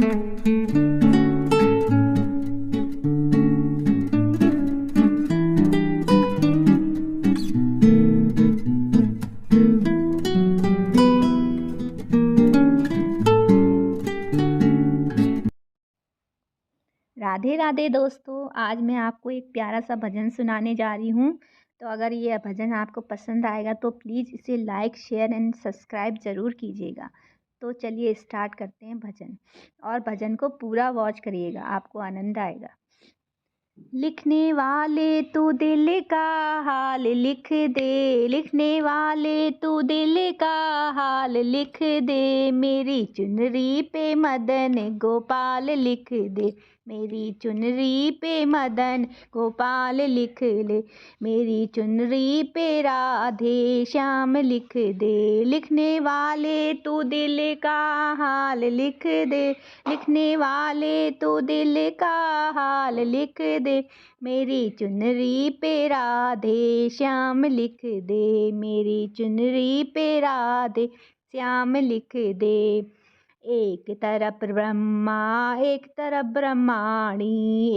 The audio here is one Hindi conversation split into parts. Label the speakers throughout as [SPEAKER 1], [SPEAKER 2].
[SPEAKER 1] राधे राधे दोस्तों, आज मैं आपको एक प्यारा सा भजन सुनाने जा रही हूँ। तो अगर ये भजन आपको पसंद आएगा तो प्लीज़ इसे लाइक शेयर एंड सब्सक्राइब ज़रूर कीजिएगा। तो चलिए स्टार्ट करते हैं भजन, और भजन को पूरा वॉच करिएगा, आपको आनंद आएगा। लिखने वाले तू दिल का हाल लिख दे, लिखने वाले तू दिल का हाल लिख दे, मेरी चुनरी पे मदन गोपाल लिख दे, मेरी चुनरी पे मदन गोपाल लिख ले, मेरी चुनरी पे राधे श्याम लिख दे। लिखने वाले तू दिल का हाल लिख दे, लिखने वाले तू दिल का हाल लिख दे, मेरी चुनरी पे राधे श्याम लिख दे, मेरी चुनरी पे राधे श्याम लिख दे। एक तरफ ब्रह्मा एक तरफ ब्रह्माणी,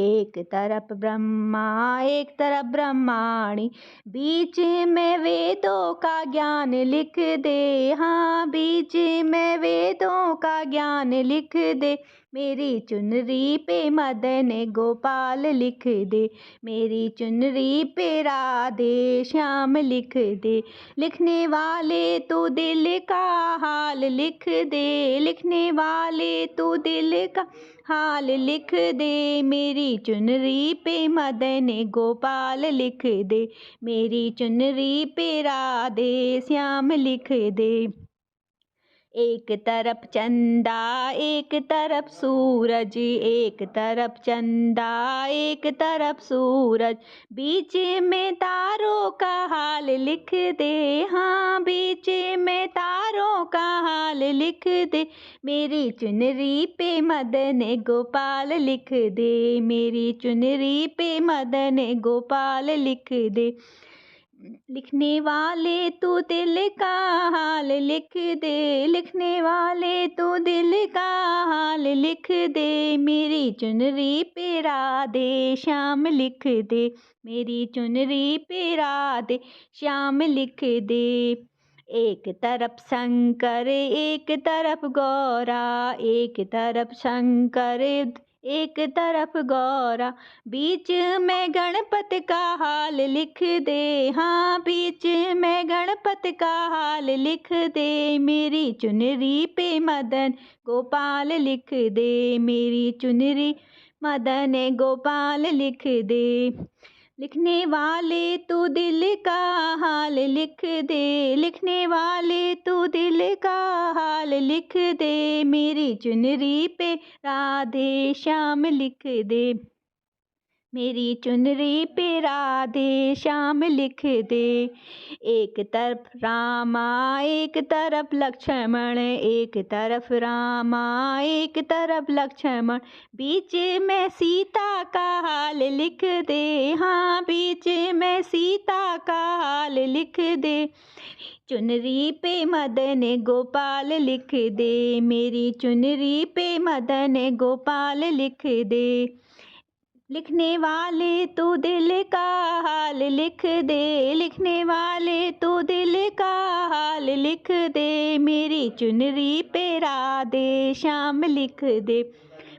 [SPEAKER 1] एक तरफ ब्रह्मा एक तरफ ब्रह्माणी, बीच में वेदों का ज्ञान लिख दे, हाँ बीच में वेदों का ज्ञान लिख दे, मेरी चुनरी पे मदन गोपाल लिख दे, मेरी चुनरी पे राधे श्याम लिख दे। लिखने वाले तू दिल का हाल लिख दे, लिखने वाले तू दिल का हाल लिख दे, मेरी चुनरी पे मदन गोपाल लिख दे, मेरी चुनरी पे राधे श्याम लिख दे। एक तरफ चंदा एक तरफ सूरज, एक तरफ चंदा एक तरफ सूरज, बीच में तारों का हाल लिख दे, हाँ बीच में तारों का हाल लिख दे, मेरी चुनरी पे मदन गोपाल लिख दे, मेरी चुनरी पे मदन गोपाल लिख दे। लिखने वाले तू दिल का हाल लिख दे, लिखने वाले तू दिल का हाल लिख दे, मेरी चुनरी पे राधे श्याम लिख दे, मेरी चुनरी पे राधे श्याम लिख दे। एक तरफ शंकर एक तरफ गौरा, एक तरफ शंकर एक तरफ गौरा, बीच में गणपति का हाल लिख दे, हाँ बीच में गणपति का हाल लिख दे, मेरी चुनरी पे मदन गोपाल लिख दे, मेरी चुनरी मदन गोपाल लिख दे। लिखने वाले तू दिल का हाल लिख दे, लिखने वाले तू दिल का हाल लिख दे, मेरी चुनरी पे राधे श्याम लिख दे, मेरी चुनरी पे राधे श्याम लिख दे। एक तरफ रामा एक तरफ लक्ष्मण, एक तरफ रामा एक तरफ लक्ष्मण, बीच में सीता का हाल लिख दे, हाँ बीच में सीता का हाल लिख दे, चुनरी पे मदन गोपाल लिख दे, मेरी चुनरी पे मदन गोपाल लिख दे। लिखने वाले तू दिल का हाल लिख दे, लिखने वाले तू दिल का हाल लिख दे, मेरी चुनरी पे राधे श्याम लिख दे,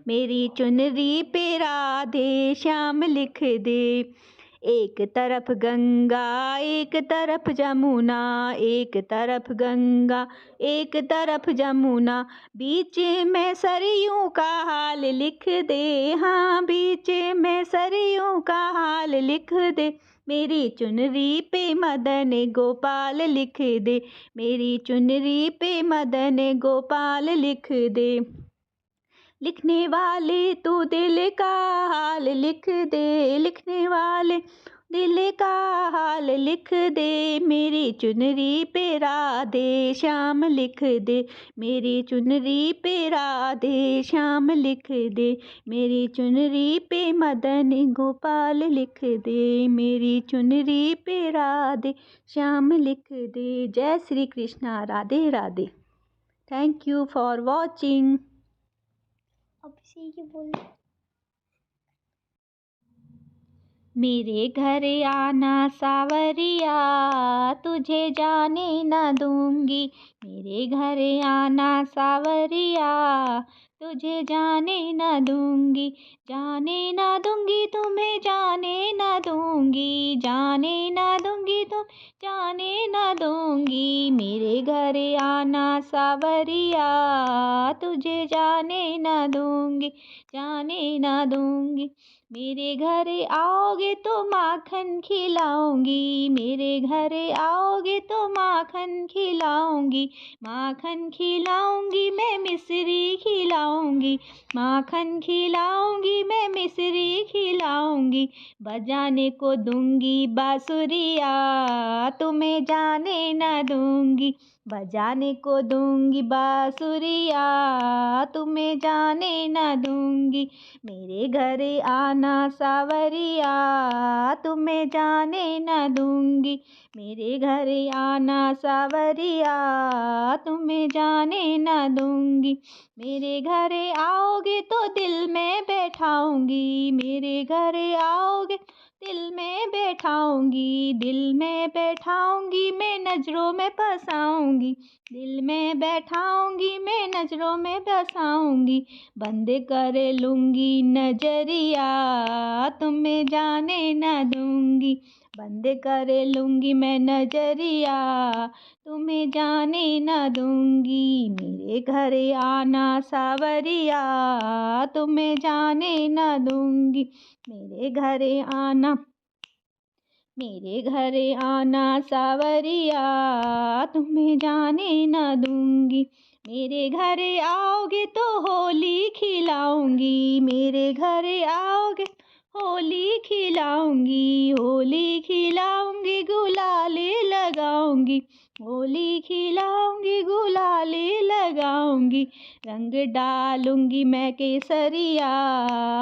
[SPEAKER 1] मेरी चुनरी पे राधे श्याम लिख दे। एक तरफ गंगा एक तरफ जमुना, एक तरफ गंगा एक तरफ जमुना, बीच में सरयू का हाल लिख दे, हाँ बीच में सरयू का हाल लिख दे, मेरी चुनरी पे मदन गोपाल लिख दे, मेरी चुनरी पे मदन गोपाल लिख दे। लिखने वाले तू दिल का हाल लिख दे, लिखने वाले दिल का हाल लिख दे, मेरी चुनरी पे राधे श्याम लिख दे, मेरी चुनरी पे राधे श्याम लिख दे, मेरी चुनरी पे मदन गोपाल लिख दे, मेरी चुनरी पे राधे श्याम लिख दे। जय Shri Krishna. Radhe Radhe. Thank you for watching. मेरे घर आना सावरिया, तुझे जाने न दूंगी। मेरे घर आना सावरिया, तुझे जाने न दूंगी। जाने न दूंगी तुम्हें, जाने न दूंगी। जाने न दूंगी तुम, जाने न दूंगी। मेरे घर आना सावरिया, तुझे जाने न दूंगी। जाने न दूंगी। मेरे घर आओगे तो माखन खिलाऊंगी। मेरे घर आओगे तो माखन खिलाऊंगी। माखन खिलाऊंगी मैं, मिश्री खिलाऊंगी। माखन खिलाऊंगी मैं, मिश्री खिलाऊंगी। बजाने को दूंगी बांसुरिया, तुम्हें जाने न दूंगी। बजाने को दूंगी बांसुरिया, तुम्हें जाने न दूंगी। मेरे घर आना सावरिया, तुम्हें जाने न दूंगी। मेरे घर आना सावरिया, तुम्हें जाने न दूंगी। मेरे घर आओगे तो दिल में बैठाऊंगी। मेरे घर आओगे दिल में बैठाऊंगी। दिल में बैठाऊंगी मैं, नजरों में बसाऊंगी। दिल में बैठाऊंगी मैं, नजरों में बसाऊंगी। बंद कर लूंगी नजरिया, तुम्हें जाने न दूंगी। बंद कर लूंगी मैं नजरिया, तुम्हें जाने न दूंगी। मेरे घर आना सावरिया, तुम्हें जाने न दूंगी। मेरे घर आना, मेरे घर आना सावरिया, तुम्हें जाने न दूंगी। मेरे घर आओगे तो होली खिलाऊंगी। मेरे घर आओगे होली खिलाऊंगी। होली खिलाऊंगी, गुलाले लगाऊंगी। होली खिलाऊंगी, गुलाले लगाऊंगी। रंग डालूंगी मैं केसरिया,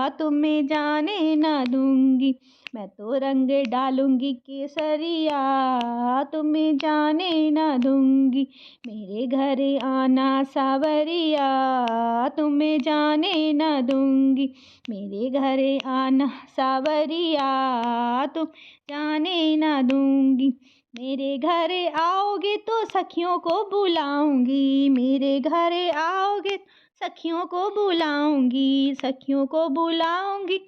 [SPEAKER 1] तुम्हें जाने न दूंगी। मैं तो रंग डालूंगी केसरिया, तुम्हें जाने न दूंगी। मेरे घर आना सावरिया, तुम्हें जाने न दूंगी। मेरे घर आना सावरिया, तुम जाने न दूंगी। मेरे घर आओगे तो सखियों को बुलाऊंगी। मेरे घर आओगे सखियों को बुलाऊंगी। सखियों को बुलाऊंगी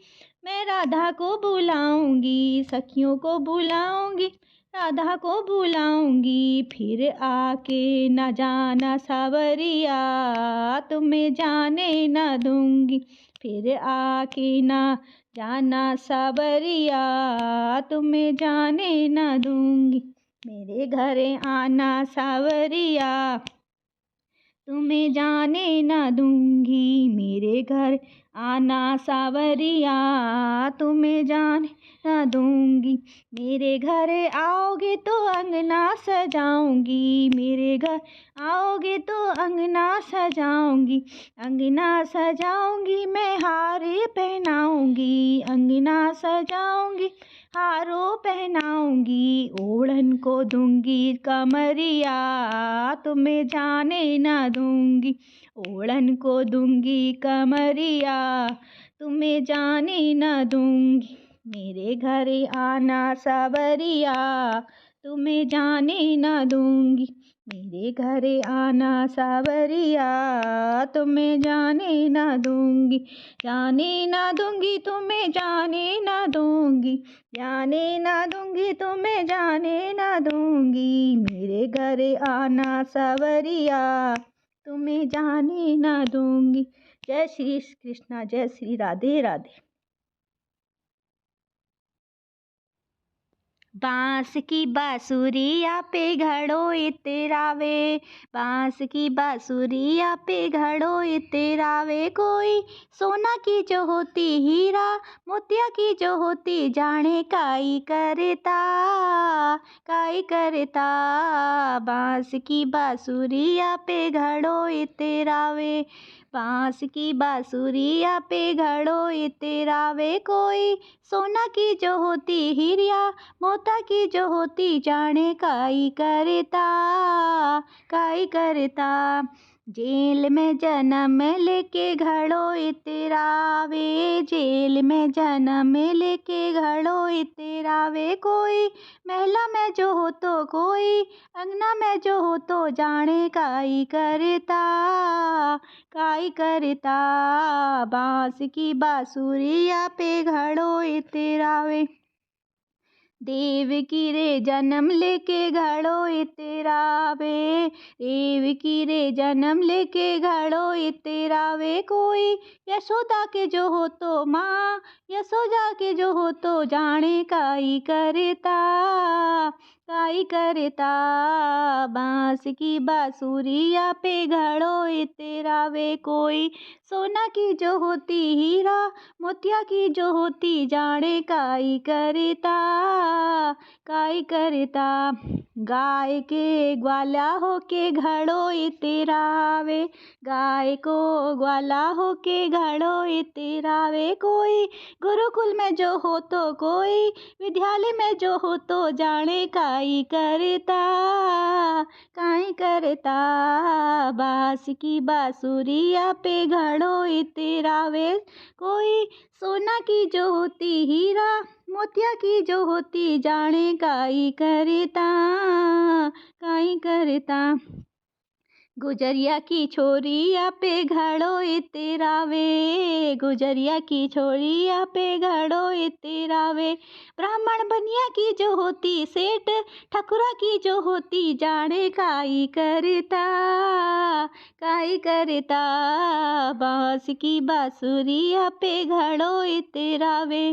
[SPEAKER 1] मैं, राधा को बुलाऊंगी। सखियों को बुलाऊंगी, राधा को बुलाऊंगी। फिर आके न जाना सावरिया, तुम्हें जाने न दूंगी। फिर आके न जाना सावरिया, तुम्हें जाने न दूंगी। मेरे घर आना सावरिया, तुम्हें जाने न दूंगी। मेरे घर आना सावरिया, तुम्हें जाने न दूंगी। मेरे घर आओगे तो अंगना सजाऊंगी। मेरे घर आओगे तो अंगना सजाऊंगी। अंगना सजाऊंगी मैं, हारे पहनाऊंगी। अंगना सजाऊंगी, हारों पहनाऊंगी। ओढ़न को दूंगी कमरिया, तुम्हें जाने न दूंगी। ओढ़न को दूंगी कमरिया, तुम्हें जाने न दूंगी। मेरे घर आना सावरिया, तुम्हें जाने न दूंगी। मेरे घर आना सावरिया, तुम्हें जाने न दूंगी। जाने न दूंगी तुम्हें, जाने न दूंगी। जाने न दूंगी तुम्हें, जाने न दूंगी। मेरे घर आना सावरिया, तुम्हें जाने न दूंगी। जय श्री कृष्णा, जय श्री राधे राधे। बांस की बांसुरिया पे घड़ो इतरावे। बांस की बांसुरिया पे घड़ो इतरावे। कोई सोना की जो होती हीरा, मोतिया की जो होती जाने काई करता। काई करता। बांस की बांसुरिया पे घड़ो इतरावे। बांस की बांसुरिया पे घड़ो इतरावे। कोई सोना की जो होती हीरिया, मोता की जो होती जाने काई करता। काई करता। जेल में जन्म लेके घड़ो इतरावे, जेल में जन्म लेके घड़ो इतरावे। कोई महला में जो हो तो कोई अंगना में जो हो तो जाने काई करता, काई करता। बांस की बांसुरिया पे घड़ो इतरावे, देव की रे जन्म लेके घड़ो इतरावे, देव की रे जन्म लेके घड़ो इतरावे। कोई यशोदा के जो हो तो माँ, यशोदा के जो हो तो जाने काई करता, काई करता। बांस की बांसुरिया पे घड़ो इतरावे। कोई सोना की जो होती हीरा, मोतिया की जो होती जाने काई करता, काई करता। गाय के ग्वाला होके घड़ो इतरावे, गाय को ग्वाला होके घड़ो इतरावे। कोई गुरुकुल में जो हो तो कोई विद्यालय में जो हो तो जाने काई करता, काई करता। बांस की बांसुरिया पे घड़ो इतरावे। कोई सोना की जो होती हीरा, मोतिया की जो होती जाने काई करता, काई करता। गुजरिया की छोरिया पे घड़ो इतरावे, गुजरिया की छोरिया पे घड़ो इतरावे। ब्राह्मण बनिया की जो होती सेठ, ठकुरा की जो होती जाने काई करता, काई करता। बांस की बांसुरिया पे घड़ो इतरावे,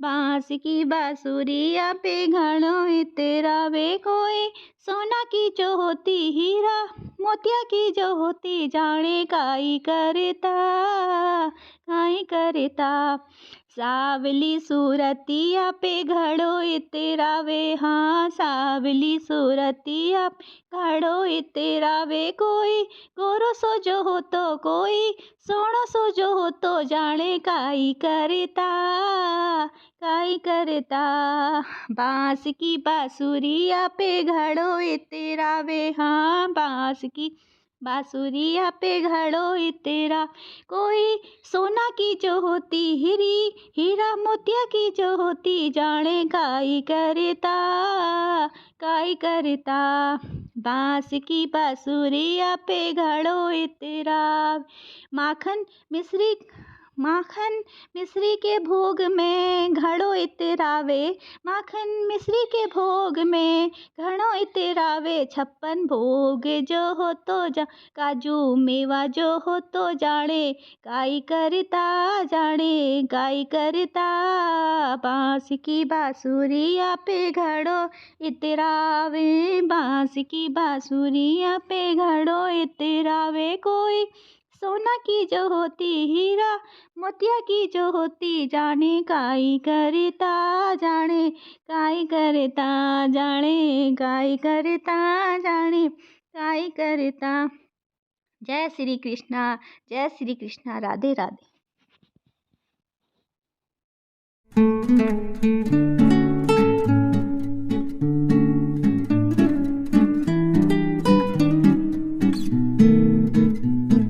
[SPEAKER 1] बांस की बांसुरिया पे घड़ो इतरावे। कोई सोना की जो होती हीरा, मोतिया की जो होती जाने काई करता, काई करता। सावली सूरतिया पे घड़ो इतरावे, हाँ सावली सूरतिया पे घड़ो इतरावे। कोई गोरो सो जो हो तो कोई सोना सो जो हो तो जाने काई करता, काई करता। बांस की बांसुरिया पे घड़ो इतरावे, हाँ बांस की बांसुरिया पे घड़ो इतरा। कोई सोना की जो होती हीरा, मोतिया की जो होती जाने काई करता, काई करता। बांस की बांसुरिया पे घड़ो इतरा। माखन मिश्री, माखन मिश्री के भोग में घड़ो इतरावे, माखन मिश्री के भोग में घड़ो इतरावे। 56 भोग जो हो तो जा, काजू मेवा जो हो तो जाने काई करता, जाने काई करता। बांस की बांसुरिया पे घड़ो इतरावे, बांस की बांसुरिया पे घड़ो इतरावे। कोई सोना की जो होती हीरा, मोतिया की जो होती जाने काई करता, जाने काई करता, जाने काई करता, जाने काई करता। जय श्री कृष्णा, जय श्री कृष्णा। राधे राधे।